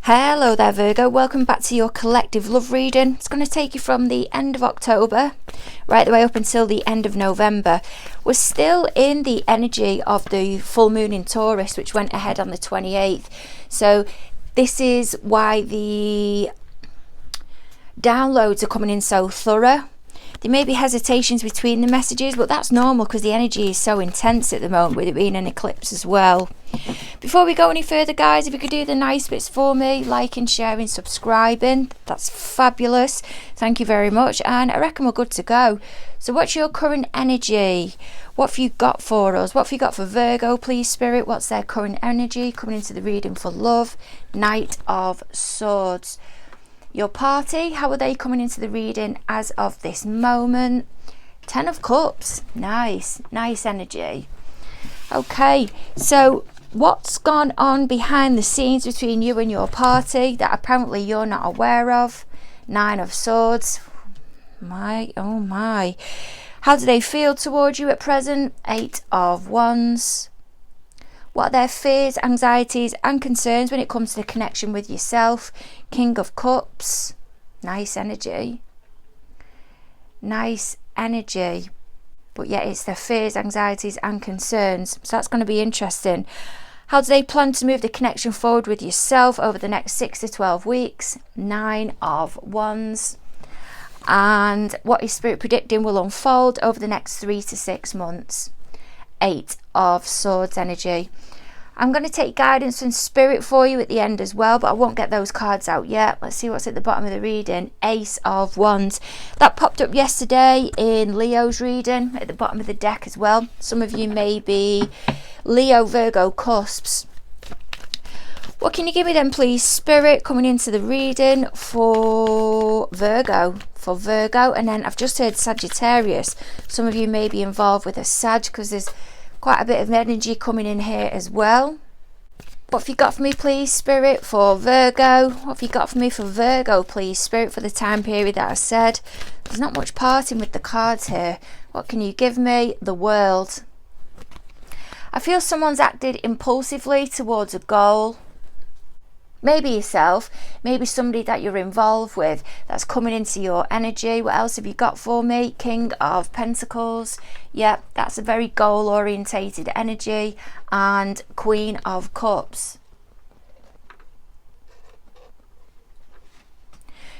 Hello there Virgo, welcome back to your collective love reading. It's going to take you from the end of October right the way up until the end of November. We're still in the energy of the full moon in Taurus, which went ahead on the 28th. So this is why the downloads are coming in so thorough. There may be hesitations between the messages, but that's normal because the energy is so intense at the moment, with it being an eclipse as well. Before we go any further, guys, if you could do the nice bits for me, liking, sharing, subscribing, that's fabulous. Thank you very much, and I reckon we're good to go. So what's your current energy? What have you got for us? What have you got for Virgo, please, Spirit? What's their current energy coming into the reading for love? Knight of Swords. Your party, how are they coming into the reading as of this moment? 10 of Cups. Nice energy. Okay, so what's gone on behind the scenes between you and your party that apparently you're not aware of? 9 of Swords. Oh my. How do they feel towards you at present? 8 of Wands. What are their fears, anxieties and concerns when it comes to the connection with yourself? King of Cups. Nice energy. Nice energy. But yet it's their fears, anxieties and concerns. So that's going to be interesting. How do they plan to move the connection forward with yourself over the next 6 to 12 weeks? 9 of Wands. And what is Spirit predicting will unfold over the next 3 to 6 months? 8 of Swords energy. I'm going to take guidance from Spirit for you at the end as well, but I won't get those cards out yet. Let's see what's at the bottom of the reading. Ace of Wands. That popped up yesterday in Leo's reading at the bottom of the deck as well. Some of you may be Leo, Virgo cusps. What can you give me then, please, Spirit, coming into the reading for Virgo? And then I've just heard Sagittarius. Some of you may be involved with a Sag because there's quite a bit of energy coming in here as well. What have you got for me, please, Spirit, for Virgo? What have you got for me for Virgo, please, Spirit, for the time period that I said? There's not much parting with the cards here. What can you give me? The World. I feel someone's acted impulsively towards a goal. Maybe yourself, maybe somebody that you're involved with that's coming into your energy. What else have you got for me? King of Pentacles. Yep, that's a very goal orientated energy. And Queen of Cups.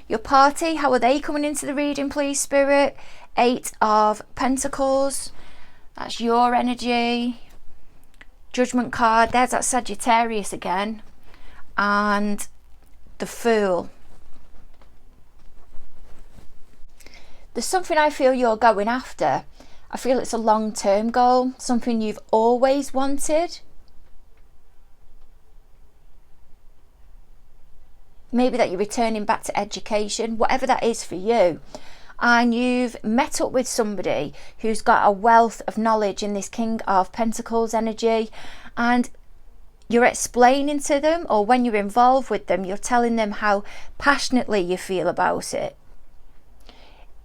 Your party, how are they coming into the reading, please, Spirit? 8 of Pentacles. That's your energy. Judgment card. There's that Sagittarius again. And the Fool. There's something I feel you're going after. I feel it's a long-term goal, something you've always wanted. Maybe that you're returning back to education, whatever that is for you. And you've met up with somebody who's got a wealth of knowledge in this King of Pentacles energy, and you're explaining to them, or when you're involved with them, you're telling them how passionately you feel about it.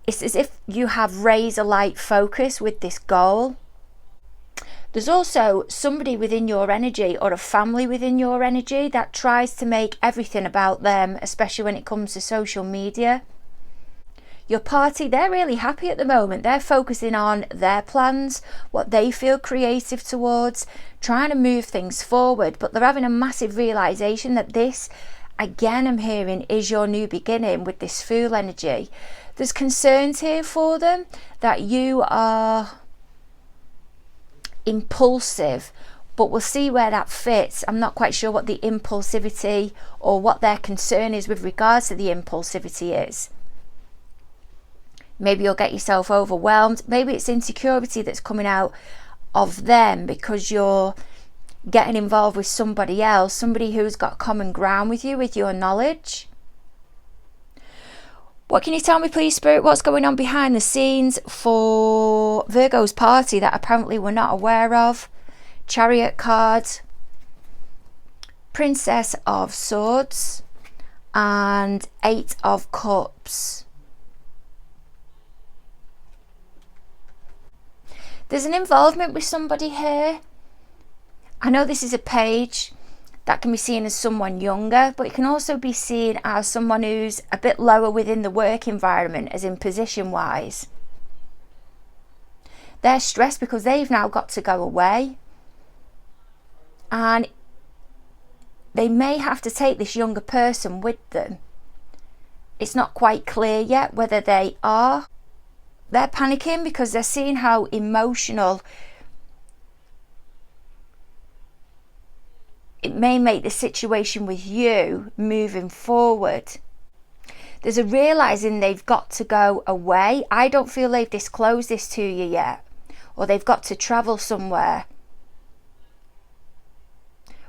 It's as if you have razor light focus with this goal. There's also somebody within your energy, or a family within your energy, that tries to make everything about them, especially when it comes to social media. Your party, they're really happy at the moment. They're focusing on their plans, what they feel creative towards, trying to move things forward. But they're having a massive realization that this, again, I'm hearing, is your new beginning with this Fool energy. There's concerns here for them that you are impulsive, but we'll see where that fits. I'm not quite sure what the impulsivity or what their concern is with regards to the impulsivity is. Maybe you'll get yourself overwhelmed. Maybe it's insecurity that's coming out of them because you're getting involved with somebody else, somebody who's got common ground with you, with your knowledge. What can you tell me, please, Spirit? What's going on behind the scenes for Virgo's party that apparently we're not aware of? Chariot card, Princess of Swords, and 8 of Cups. There's an involvement with somebody here. I know this is a page, That can be seen as someone younger, but it can also be seen as someone who's a bit lower within the work environment, as in position wise. They're stressed because they've now got to go away, and they may have to take this younger person with them. It's not quite clear yet whether they are. They're panicking because they're seeing how emotional it may make the situation with you moving forward. There's a realising they've got to go away. I don't feel they've disclosed this to you yet, or they've got to travel somewhere.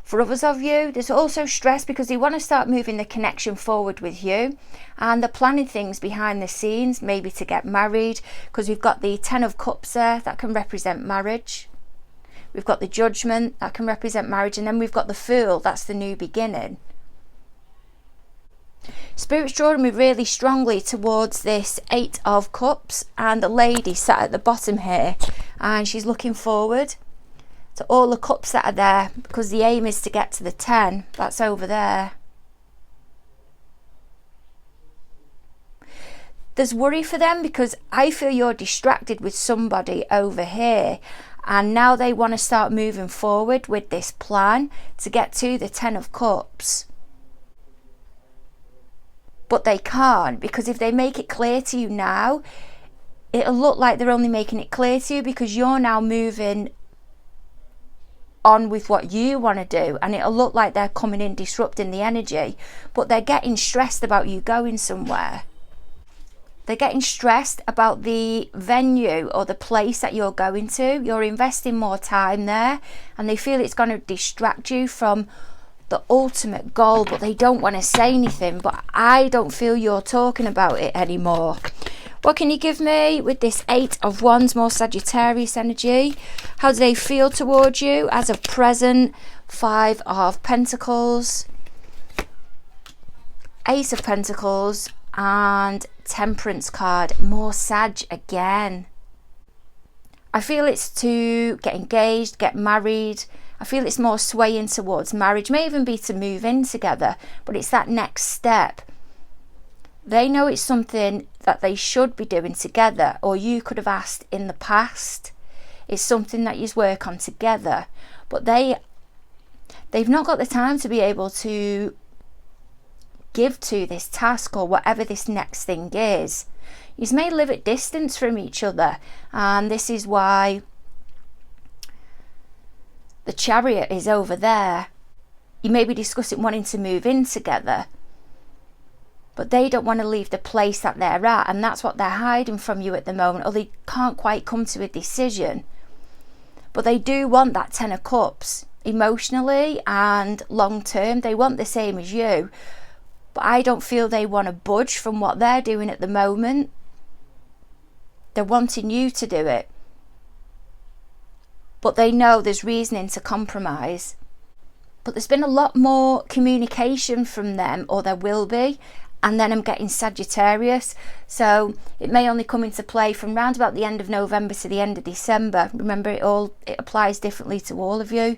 For others of you, there's also stress because they want to start moving the connection forward with you, and they're planning things behind the scenes, maybe to get married, because we've got the Ten of Cups there, that can represent marriage. We've got the Judgment, that can represent marriage, and then we've got the Fool, that's the new beginning. Spirit's drawing me really strongly towards this Eight of Cups, and the lady sat at the bottom here, and she's looking forward to all the cups that are there, because the aim is to get to the 10, that's over there. There's worry for them because I feel you're distracted with somebody over here, and now they want to start moving forward with this plan to get to the 10 of Cups. But they can't, because if they make it clear to you now, it'll look like they're only making it clear to you because you're now moving on with what you want to do, and it'll look like they're coming in disrupting the energy, but they're getting stressed about you going somewhere. They're getting stressed about the venue or the place that you're going to. You're investing more time there, and they feel it's going to distract you from the ultimate goal, but they don't want to say anything. But I don't feel you're talking about it anymore. What can you give me with this Eight of Wands, more Sagittarius energy? How do they feel towards you as of present? Five of Pentacles, Ace of Pentacles, and Temperance card, more Sag again. I feel it's to get engaged, get married. I feel it's more swaying towards marriage, may even be to move in together, but it's that next step. They know it's something that they should be doing together, or you could have asked in the past. It's something that you work on together, but they've not got the time to be able to give to this task or whatever this next thing is. You may live at distance from each other, and this is why the Chariot is over there. You may be discussing wanting to move in together, but they don't want to leave the place that they're at, and that's what they're hiding from you at the moment, or they can't quite come to a decision. But they do want that Ten of Cups emotionally and long term. They want the same as you, but I don't feel they want to budge from what they're doing at the moment. They're wanting you to do it, but they know there's reasoning to compromise. But there's been a lot more communication from them, or there will be. And then I'm getting Sagittarius, so it may only come into play from round about the end of November to the end of December. Remember, it applies differently to all of you.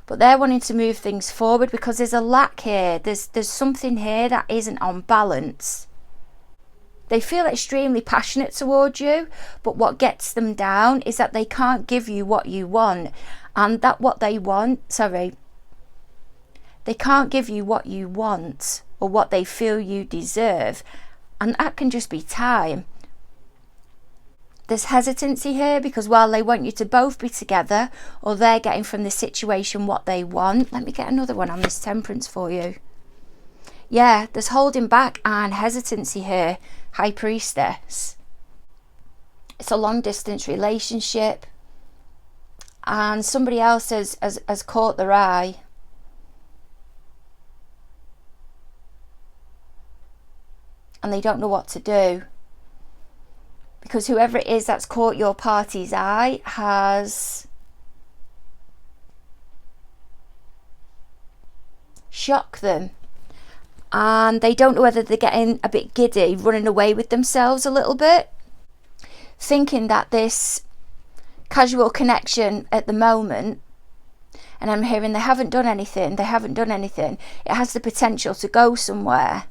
But they're wanting to move things forward because there's a lack here. There's something here that isn't on balance. They feel extremely passionate towards you, but what gets them down is that they can't give you what you want, and that what they want, they can't give you what you want or what they feel you deserve, and that can just be time. There's hesitancy here because while they want you to both be together, or they're getting from the situation what they want. Let me get another one on this Temperance for you. Yeah, there's holding back and hesitancy here. High Priestess. It's a long distance relationship, and somebody else has caught their eye. And they don't know what to do, because whoever it is that's caught your party's eye has shocked them, and they don't know whether they're getting a bit giddy, running away with themselves a little bit, thinking that this casual connection at the moment And I'm hearing they haven't done anything. It has the potential to go somewhere.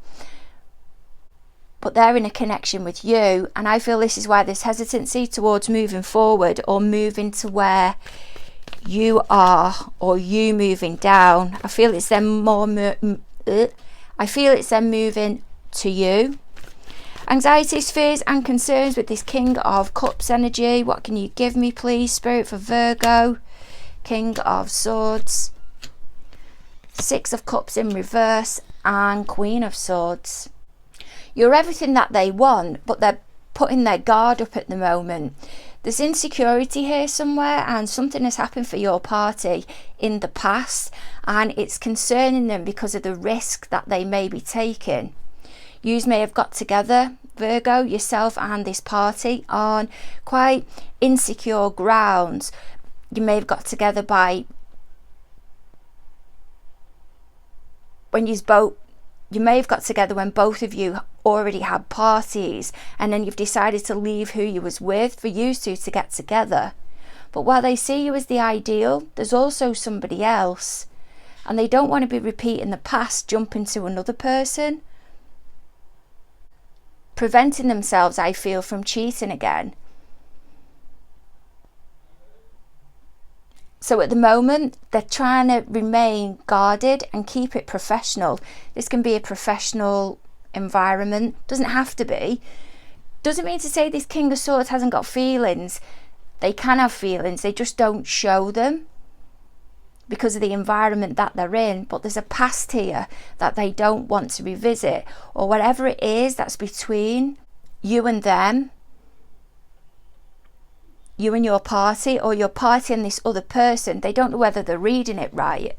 But they're in a connection with you. And I feel this is why there's hesitancy towards moving forward or moving to where you are, or you moving down. I feel it's them moving to you. Anxieties, fears and concerns with this King of Cups energy. What can you give me, please, Spirit, for Virgo? King of Swords, Six of Cups in reverse, and Queen of Swords. You're everything that they want, but they're putting their guard up at the moment. There's insecurity here somewhere, and something has happened for your party in the past, and it's concerning them because of the risk that they may be taking. You may have got together, Virgo, yourself and this party, on quite insecure grounds. You may have got together when both of you already had parties, and then you've decided to leave who you was with for you two to get together. But while they see you as the ideal, there's also somebody else, and they don't want to be repeating the past, jumping to another person, preventing themselves, I feel, from cheating again. So at the moment, they're trying to remain guarded and keep it professional. This can be a professional environment. Doesn't have to be. Doesn't mean to say this King of Swords hasn't got feelings. They can have feelings. They just don't show them because of the environment that they're in. But there's a past here that they don't want to revisit, or whatever it is that's between you and them, you and your party, or your party and this other person. They don't know whether they're reading it right.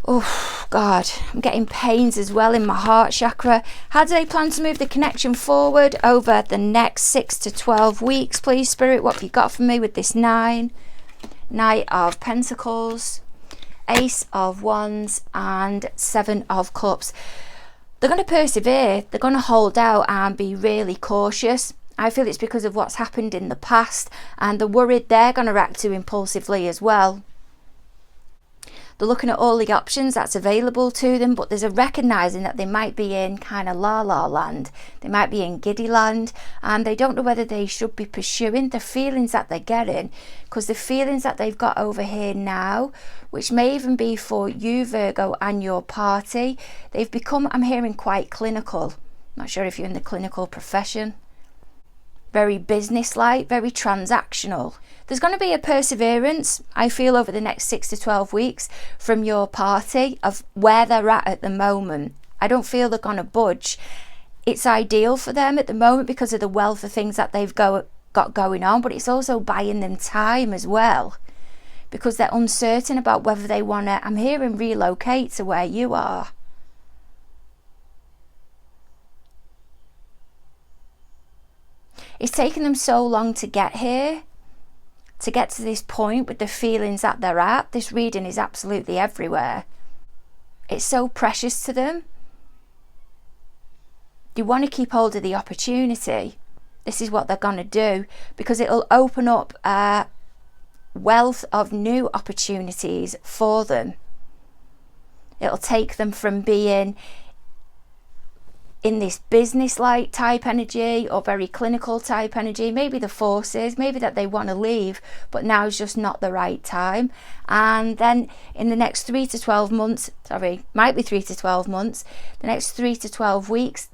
Oh God, I'm getting pains as well in my heart chakra. How do they plan to move the connection forward over the next 6 to 12 weeks, please, Spirit? What have you got for me with this 9? Knight of Pentacles, Ace of Wands, and 7 of Cups. They're going to persevere. They're going to hold out and be really cautious. I feel it's because of what's happened in the past, and they're worried they're going to react too impulsively as well. They're looking at all the options that's available to them, but there's a recognising that they might be in kind of la-la land. They might be in giddy land, and they don't know whether they should be pursuing the feelings that they're getting, because the feelings that they've got over here now, which may even be for you, Virgo, and your party, they've become, I'm hearing, quite clinical. Not sure if you're in the clinical profession. Very business-like, very transactional. There's going to be a perseverance, I feel, over the next 6 to 12 weeks from your party of where they're at the moment. I don't feel they're going to budge. It's ideal for them at the moment because of the wealth of things that they've got going on, but it's also buying them time as well because they're uncertain about whether they want to, I'm hearing, relocate to where you are. It's taken them so long to get here, to get to this point with the feelings that they're at. This reading is absolutely everywhere. It's so precious to them. You want to keep hold of the opportunity. This is what they're going to do because it'll open up a wealth of new opportunities for them. It'll take them from being in this business-like type energy or very clinical type energy. Maybe the forces, maybe that they want to leave, but now is just not the right time. And then in the next 3 to 12 months, might be 3 to 12 months, the next 3 to 12 weeks,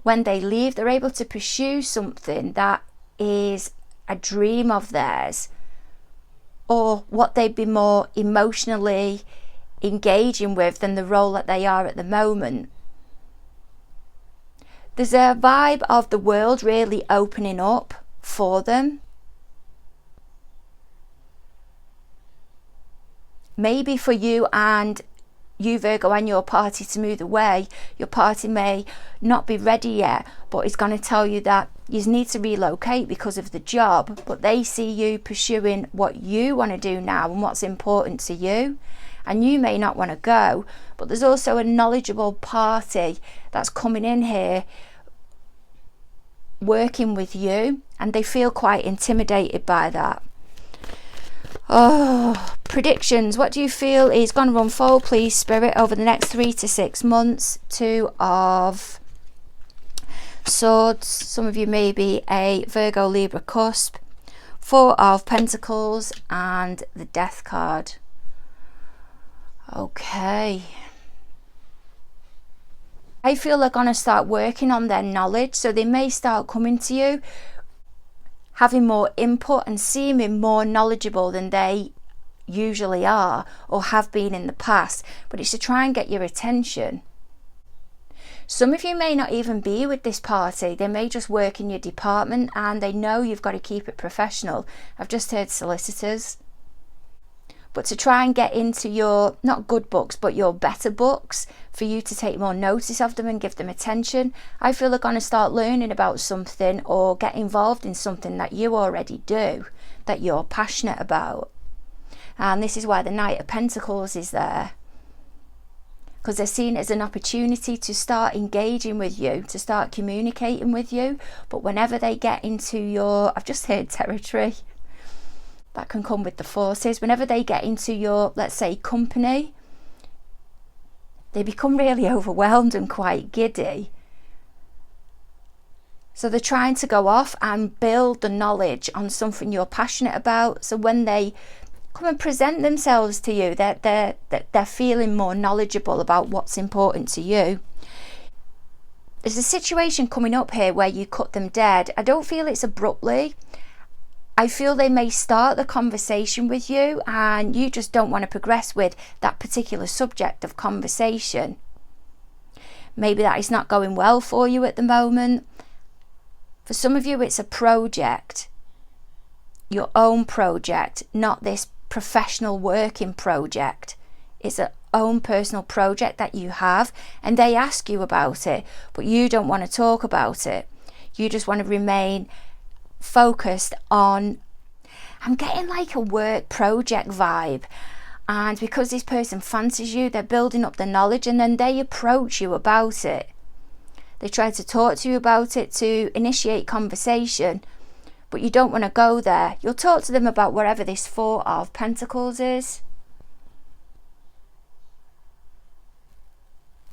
when they leave, they're able to pursue something that is a dream of theirs, or what they'd be more emotionally engaging with than the role that they are at the moment. There's a vibe of the world really opening up for them. Maybe for you, Virgo, and your party to move away. Your party may not be ready yet, but it's going to tell you that you need to relocate because of the job, but they see you pursuing what you want to do now and what's important to you. And you may not want to go, but there's also a knowledgeable party that's coming in here working with you, and they feel quite intimidated by that. Oh, predictions. What do you feel is going to unfold, please, Spirit, over the next 3 to 6 months? 2 of Swords. Some of you may be a Virgo Libra cusp. 4 of Pentacles and the Death card. Okay. I feel they're going to start working on their knowledge, so they may start coming to you having more input and seeming more knowledgeable than they usually are or have been in the past, but it's to try and get your attention. Some of you may not even be with this party. They may just work in your department and they know you've got to keep it professional. I've just heard solicitors. But to try and get into your, not good books, but your better books, for you to take more notice of them and give them attention. I feel they're going to start learning about something or get involved in something that you already do, that you're passionate about. And this is why the Knight of Pentacles is there. Because they're seen as an opportunity to start engaging with you, to start communicating with you. But whenever they get into your, I've just heard territory, that can come with the forces. Whenever they get into your, let's say, company, they become really overwhelmed and quite giddy. So they're trying to go off and build the knowledge on something you're passionate about. So when they come and present themselves to you, they're feeling more knowledgeable about what's important to you. There's a situation coming up here where you cut them dead. I don't feel it's abruptly. I feel they may start the conversation with you and you just don't want to progress with that particular subject of conversation. Maybe that is not going well for you at the moment. For some of you, it's a project, your own project, not this professional working project. It's a own personal project that you have and they ask you about it, but you don't want to talk about it. You just want to remain focused on, I'm getting like a work project vibe, and because this person fancies you, they're building up the knowledge and then they approach you about it. They try to talk to you about it, to initiate conversation, but you don't want to go there. You'll talk to them about wherever this 4 of Pentacles is.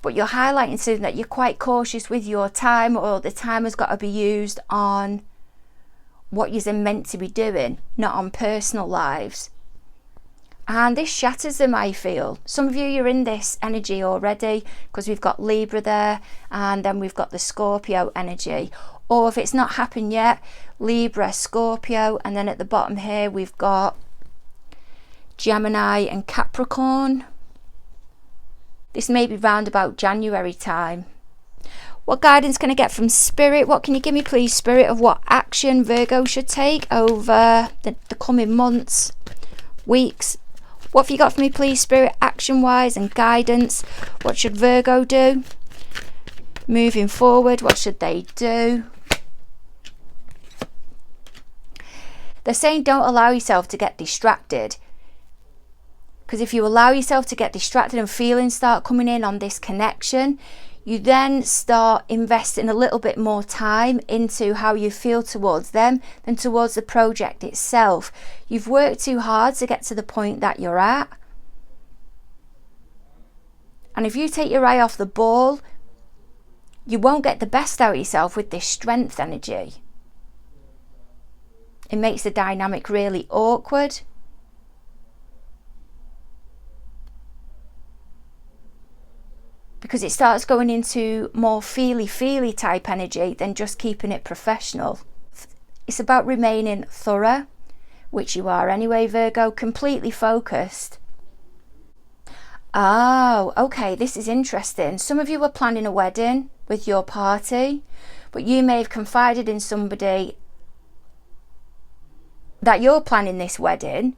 But you're highlighting something that you're quite cautious with your time, or the time has got to be used on what you're meant to be doing, not on personal lives. And this shatters them, I feel. Some of you, you're in this energy already, because we've got Libra there and then we've got the Scorpio energy. Or if it's not happened yet, Libra, Scorpio, and then at the bottom here we've got Gemini and Capricorn. This may be round about January time. What guidance can I get from Spirit? What can you give me, please, Spirit, of what action Virgo should take over the coming months, weeks? What have you got for me, please, Spirit, action-wise and guidance? What should Virgo do? Moving forward, what should they do? They're saying don't allow yourself to get distracted. Because if you allow yourself to get distracted and feelings start coming in on this connection, you then start investing a little bit more time into how you feel towards them than towards the project itself. You've worked too hard to get to the point that you're at. And if you take your eye off the ball, you won't get the best out of yourself with this strength energy. It makes the dynamic really awkward. Because it starts going into more feely type energy than just keeping it professional. It's about remaining thorough, which you are anyway, Virgo, completely focused. Oh, okay, this is interesting. Some of you are planning a wedding with your party, but you may have confided in somebody that you're planning this wedding.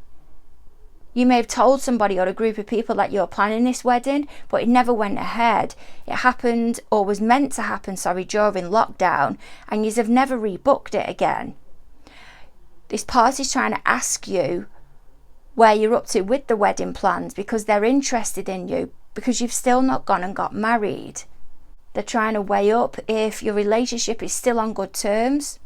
You may have told somebody or a group of people that you're planning this wedding, but it never went ahead. It happened, or was meant to happen, during lockdown, and you have never rebooked it again. This party's trying to ask you where you're up to with the wedding plans, because they're interested in you, because you've still not gone and got married. They're trying to weigh up if your relationship is still on good terms,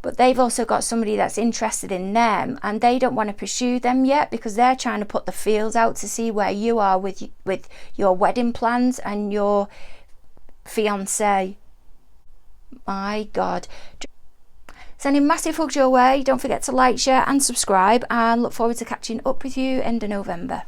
but they've also got somebody that's interested in them, and they don't want to pursue them yet because they're trying to put the feels out to see where you are with your wedding plans and your fiance. My God. Sending massive hugs your way. Don't forget to like, share and subscribe, and look forward to catching up with you end of November.